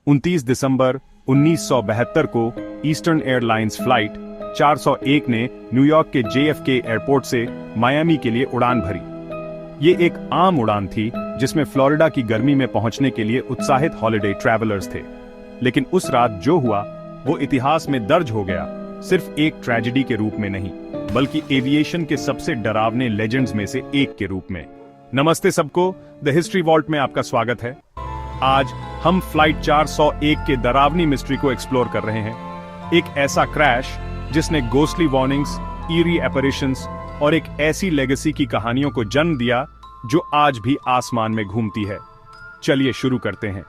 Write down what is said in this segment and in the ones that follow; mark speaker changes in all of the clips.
Speaker 1: 29 दिसंबर 1972 को eastern airlines flight 401 ने New York के JFK एयरपोर्ट से मायामी के लिए उड़ान भरी। ये एक आम उड़ान थी जिसमें फ्लोरिडा की गर्मी में पहुंचने के लिए उत्साहित हॉलिडे ट्रैवलर्स थे। लेकिन उस रात जो हुआ वो इतिहास में दर्ज हो गया, सिर्फ एक ट्रेजेडी के रूप में नहीं, बल्कि एविएशन के सबसे डरावने लेजेंड्स में से एक के रूप में। नमस्ते सबको, द हिस्ट्री वॉल्ट में आपका स्वागत है। आज हम फ्लाइट 401 के डरावनी मिस्ट्री को एक्सप्लोर कर रहे हैं। एक ऐसा क्रैश जिसने गोस्टली वार्निंग्स, ईरी एपरिशंस और एक ऐसी लेगेसी की कहानियों को जन्म दिया जो आज भी आसमान में घूमती है। चलिए शुरू करते हैं।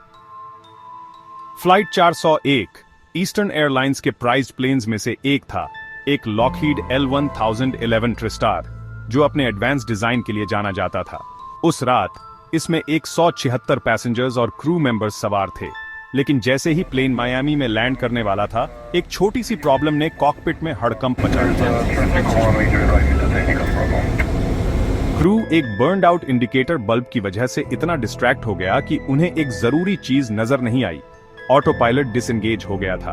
Speaker 1: फ्लाइट 401 ईस्टर्न एयरलाइंस के प्राइज्ड प्लेन्स में से एक था, एक लॉकहीड L1011 ट्रिस्टार, जो अपने एडवांस डिजाइन के लिए जाना जाता था। उस रात इसमें 176 पैसेंजर्स और क्रू मेंबर्स सवार थे, लेकिन जैसे ही प्लेन मायामी में लैंड करने वाला था, एक छोटी सी प्रॉब्लम ने कॉकपिट में हड़कंप मचा दिया। क्रू एक बर्न्ड आउट इंडिकेटर बल्ब की वजह से इतना डिस्ट्रैक्ट हो गया कि उन्हें एक जरूरी चीज नजर नहीं आई। ऑटो पायलट डिसएंगेज हो गया था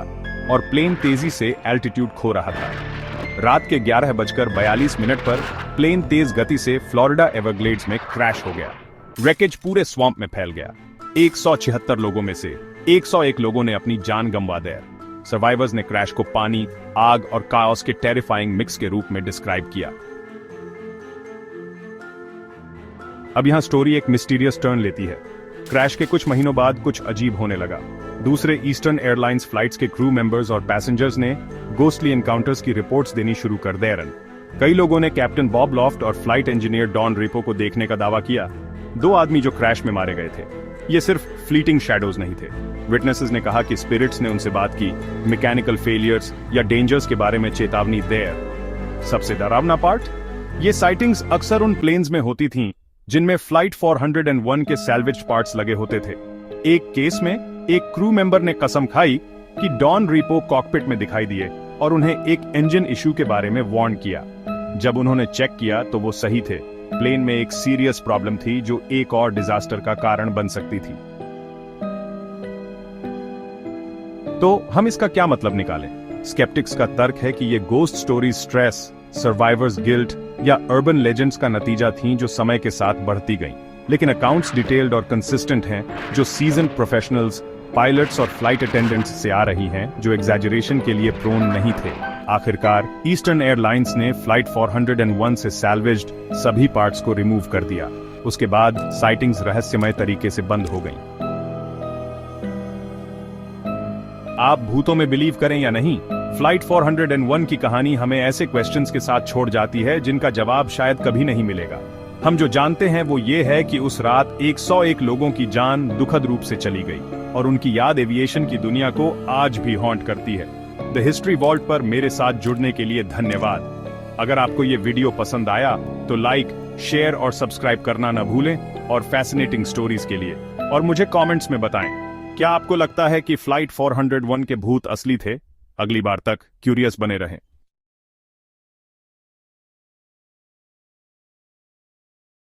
Speaker 1: और प्लेन तेजी से एल्टीट्यूड खो रहा था। रात के 11:42 पर प्लेन तेज गति से फ्लोरिडा एवरग्लेड्स में क्रैश हो गया। रैकेज पूरे स्वैम्प में फैल गया। 176 लोगों में से 101 लोगों ने अपनी जान गंवा दी। सर्वाइवर्स ने क्रैश को पानी, आग और काओस के टेरिफाइंग मिक्स के रूप में डिस्क्राइब किया। अब यहां स्टोरी एक मिस्टीरियस टर्न लेती है। क्रैश के कुछ महीनों बाद कुछ अजीब होने लगा। दूसरे ईस्टर्न एयरलाइंस फ्लाइट्स के क्रू मेंबर्स और पैसेंजर्स ने गोस्टली एनकाउंटर्स की रिपोर्ट्स देनी शुरू कर दी। कई लोगों ने कैप्टन बॉब लॉफ्ट और फ्लाइट इंजीनियर डॉन रिपो को देखने का दावा किया, 2 आदमी जो क्रैश में मारे गए थे। ये सिर्फ फ्लीटिंग शैडोज नहीं थे। विटनेसेस ने कहा कि स्पिरिट्स ने उनसे बात की, मैकेनिकल फेलियर्स या डेंजर्स के बारे में चेतावनी दे। सबसे डरावना पार्ट, ये साइटिंग्स अक्सर उन प्लेन्स में होती थीं जिनमें फ्लाइट 401 के सैल्वेज पार्ट्स लगे होते थे। एक केस में एक क्रू मेंबर ने कसम खाई कि डॉन रिपो कॉकपिट में दिखाई दिए और उन्हें एक इंजन इशू के बारे में वार्न किया। जब उन्होंने चेक किया तो वो सही थे। प्लेन में एक सीरियस प्रॉब्लम थी जो एक और डिजास्टर का कारण बन सकती थी। तो हम इसका क्या मतलब निकालें? स्केप्टिक्स का तर्क है कि ये ghost stories stress, survivors guilt या अर्बन लेजेंड्स का नतीजा थीं जो समय के साथ बढ़ती गईं। लेकिन अकाउंट्स डिटेल्ड और कंसिस्टेंट हैं, जो सीजन प्रोफेशनल्स, पायलट्स और फ्लाइट अटेंडेंट्स से आ रही हैं, जो एग्जैजरेशन के लिए प्रोन नहीं थे। आखिरकार ईस्टर्न एयरलाइंस ने फ्लाइट 401 से सैल्वेज्ड सभी पार्ट्स को रिमूव कर दिया। उसके बाद साइटिंग्स रहस्यमय तरीके से बंद हो गईं। आप भूतों में बिलीव करें या नहीं, फ्लाइट 401 की कहानी हमें ऐसे क्वेश्चंस के साथ छोड़ जाती है जिनका जवाब शायद कभी नहीं मिलेगा। हम जो जानते हैं वो ये है कि उस रात 101 लोगों की जान दुखद रूप से चली गई और उनकी याद एविएशन की दुनिया को आज भी हॉन्ट करती है। द हिस्ट्री वॉल्ट पर मेरे साथ जुड़ने के लिए धन्यवाद। अगर आपको ये वीडियो पसंद आया तो लाइक, शेयर और सब्सक्राइब करना न भूलें और फैसिनेटिंग स्टोरीज के लिए और मुझे कमेंट्स में बताएं, क्या आपको लगता है कि फ्लाइट 401 के भूत असली थे? अगली बार तक क्यूरियस बने रहें।